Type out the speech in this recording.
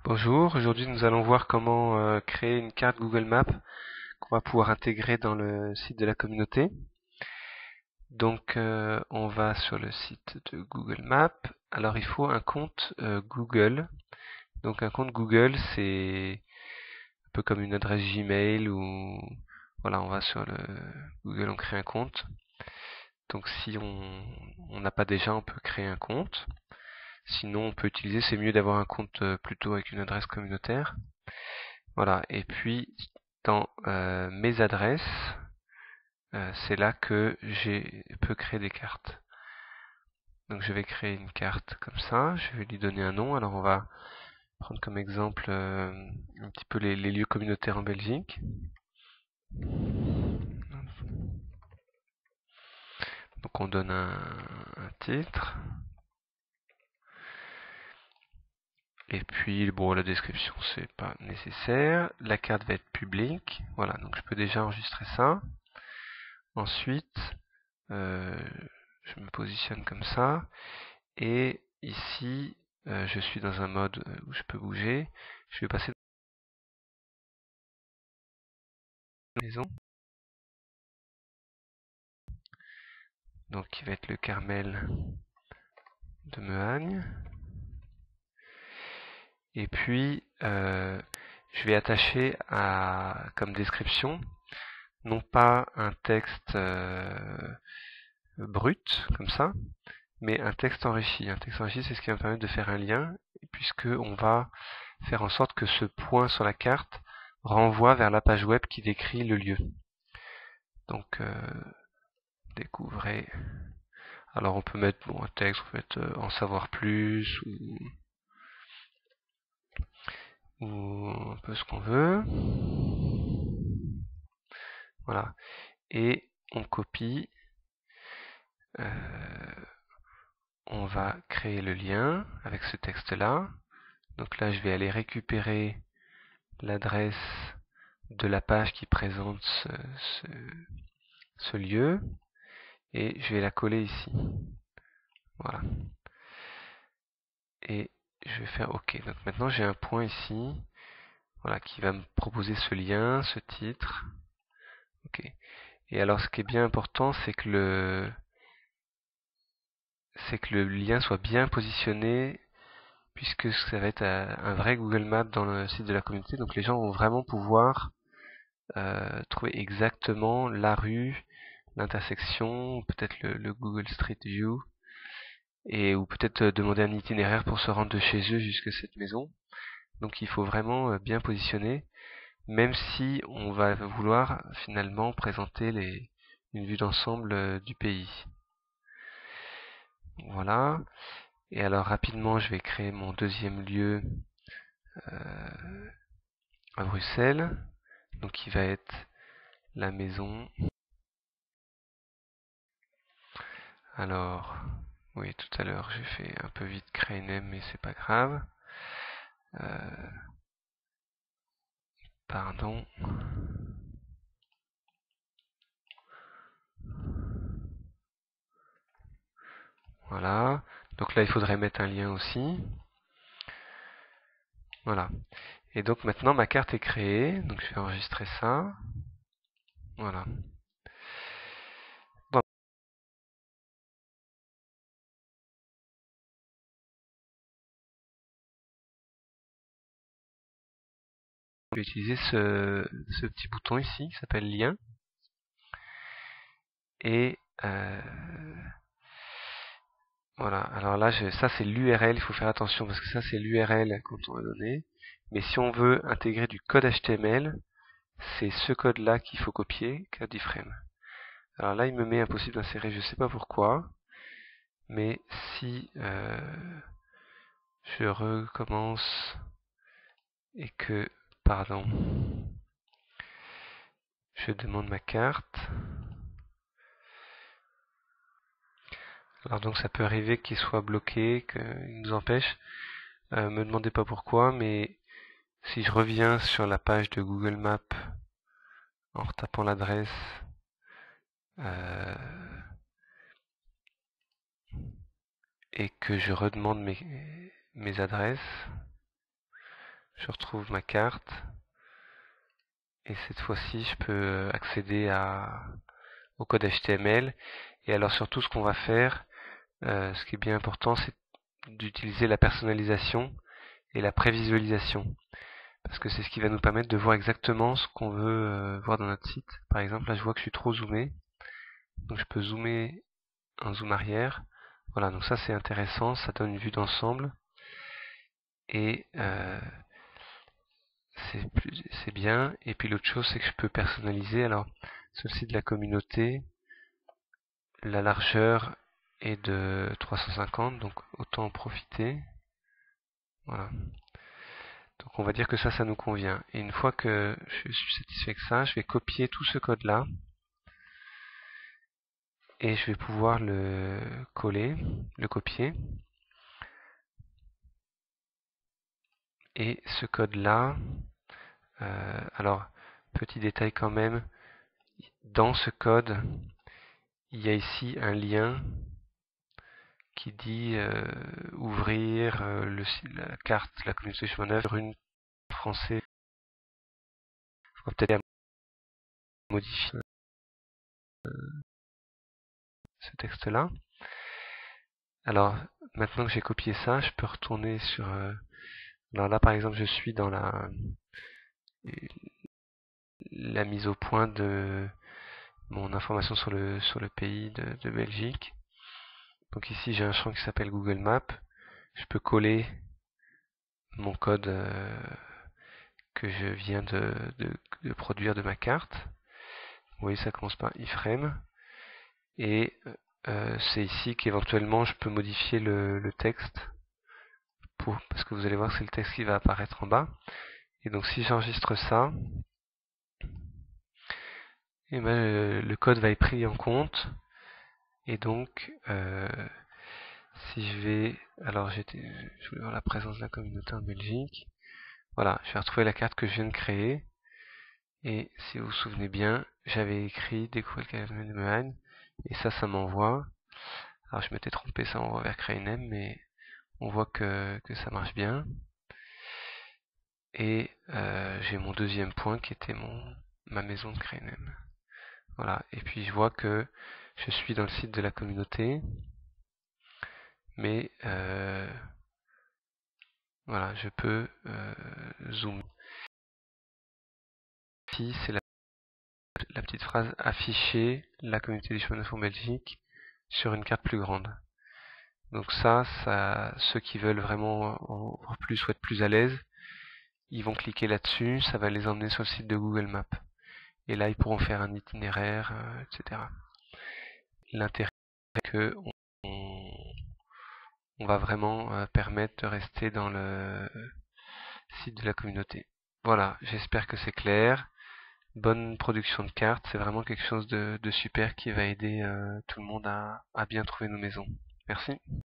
Bonjour, aujourd'hui nous allons voir comment créer une carte Google Maps qu'on va pouvoir intégrer dans le site de la communauté. Donc on va sur le site de Google Maps. Alors il faut un compte Google. Donc un compte Google, c'est un peu comme une adresse Gmail ou voilà, on va sur le Google, on crée un compte. Donc si on n'a pas déjà, on peut créer un compte. Sinon on peut utiliser, c'est mieux d'avoir un compte plutôt avec une adresse communautaire. Voilà, et puis dans mes adresses, c'est là que je peux créer des cartes. Donc je vais créer une carte comme ça, je vais lui donner un nom. Alors on va prendre comme exemple un petit peu les lieux communautaires en Belgique. Donc on donne un titre. Et puis bon, la description c'est pas nécessaire. La carte va être publique. Voilà, donc je peux déjà enregistrer ça. Ensuite, je me positionne comme ça. Et ici, je suis dans un mode où je peux bouger. Je vais passer dans la maison. Donc qui va être le Carmel de Mehagne. Et puis, je vais attacher comme description, non pas un texte brut, comme ça, mais un texte enrichi. Un texte enrichi, c'est ce qui va me permettre de faire un lien, puisque on va faire en sorte que ce point sur la carte renvoie vers la page web qui décrit le lieu. Donc, découvrez. Alors on peut mettre un texte, on peut mettre en savoir plus, ou un peu ce qu'on veut. Voilà. Et on copie. On va créer le lien avec ce texte-là. Donc là, je vais aller récupérer l'adresse de la page qui présente ce lieu et je vais la coller ici. Voilà. Et je vais faire OK. Donc maintenant, j'ai un point ici, voilà, qui va me proposer ce lien, ce titre. OK. Et alors, ce qui est bien important, c'est que le lien soit bien positionné, puisque ça va être un vrai Google Maps dans le site de la communauté. Donc les gens vont vraiment pouvoir trouver exactement la rue, l'intersection, peut-être le Google Street View, ou peut-être demander un itinéraire pour se rendre de chez eux jusqu'à cette maison. Donc il faut vraiment bien positionner, même si on va vouloir finalement présenter une vue d'ensemble du pays. Voilà. Et alors rapidement, je vais créer mon deuxième lieu à Bruxelles. Donc qui va être la maison. Alors, oui, tout à l'heure j'ai fait un peu vite créer name, mais c'est pas grave. Pardon. Voilà. Donc là, il faudrait mettre un lien aussi. Voilà. Et donc maintenant, ma carte est créée. Donc je vais enregistrer ça. Voilà. Bon, je vais utiliser ce petit bouton ici qui s'appelle lien. Et voilà. Alors là, ça c'est l'URL. Il faut faire attention parce que ça c'est l'URL quand on va donner. Mais si on veut intégrer du code HTML, c'est ce code-là qu'il faut copier, code iframe. Alors là, il me met impossible d'insérer, je ne sais pas pourquoi, mais si je recommence et que, pardon, je demande ma carte. Alors donc ça peut arriver qu'il soit bloqué, qu'il nous empêche. Me demandez pas pourquoi, mais si je reviens sur la page de Google Maps en retapant l'adresse, euh, et que je redemande mes adresses, je retrouve ma carte. Et cette fois-ci, je peux accéder au code HTML. Et alors surtout, ce qu'on va faire, ce qui est bien important, c'est d'utiliser la personnalisation et la prévisualisation. Parce que c'est ce qui va nous permettre de voir exactement ce qu'on veut voir dans notre site. Par exemple, là je vois que je suis trop zoomé. Donc je peux zoomer un zoom arrière. Voilà, donc ça c'est intéressant, ça donne une vue d'ensemble. Et c'est bien. Et puis l'autre chose, c'est que je peux personnaliser. Alors, sur le site de la communauté, la largeur est de 350, donc autant en profiter. Voilà. Donc on va dire que ça nous convient. Et une fois que je suis satisfait avec ça, je vais copier tout ce code-là. Et je vais pouvoir le coller, le copier. Et ce code-là, alors, petit détail quand même, dans ce code, il y a ici un lien qui dit ouvrir la carte, la communauté chemin neuf sur une français. On va peut-être modifier ce texte-là. Alors, maintenant que j'ai copié ça, je peux retourner sur... alors là, par exemple, je suis dans la mise au point de mon information sur le pays de Belgique. Donc ici, j'ai un champ qui s'appelle Google Maps. Je peux coller mon code que je viens de produire de ma carte. Vous voyez, ça commence par iframe. Et c'est ici qu'éventuellement je peux modifier le texte, parce que vous allez voir que c'est le texte qui va apparaître en bas. Et donc si j'enregistre ça, et ben, le code va être pris en compte. Et donc, si je vais... Alors je voulais voir la présence de la communauté en Belgique. Voilà, je vais retrouver la carte que je viens de créer. Et si vous vous souvenez bien, j'avais écrit découvrir le calendrier de Mehan. Et ça m'envoie. Alors je m'étais trompé, ça m'envoie vers CreateName, mais on voit que ça marche bien. Et j'ai mon deuxième point qui était ma maison de CreateName. Voilà, et puis je vois que je suis dans le site de la communauté, mais voilà, je peux zoomer. Ici, c'est la petite phrase afficher la communauté des chemins de fer Belgique sur une carte plus grande. Donc ça, ceux qui veulent vraiment en voir plus ou être plus à l'aise, ils vont cliquer là-dessus, ça va les emmener sur le site de Google Maps. Et là, ils pourront faire un itinéraire, etc. L'intérêt, c'est que on va vraiment permettre de rester dans le site de la communauté. Voilà, j'espère que c'est clair. Bonne production de cartes, c'est vraiment quelque chose de super qui va aider tout le monde à bien trouver nos maisons. Merci.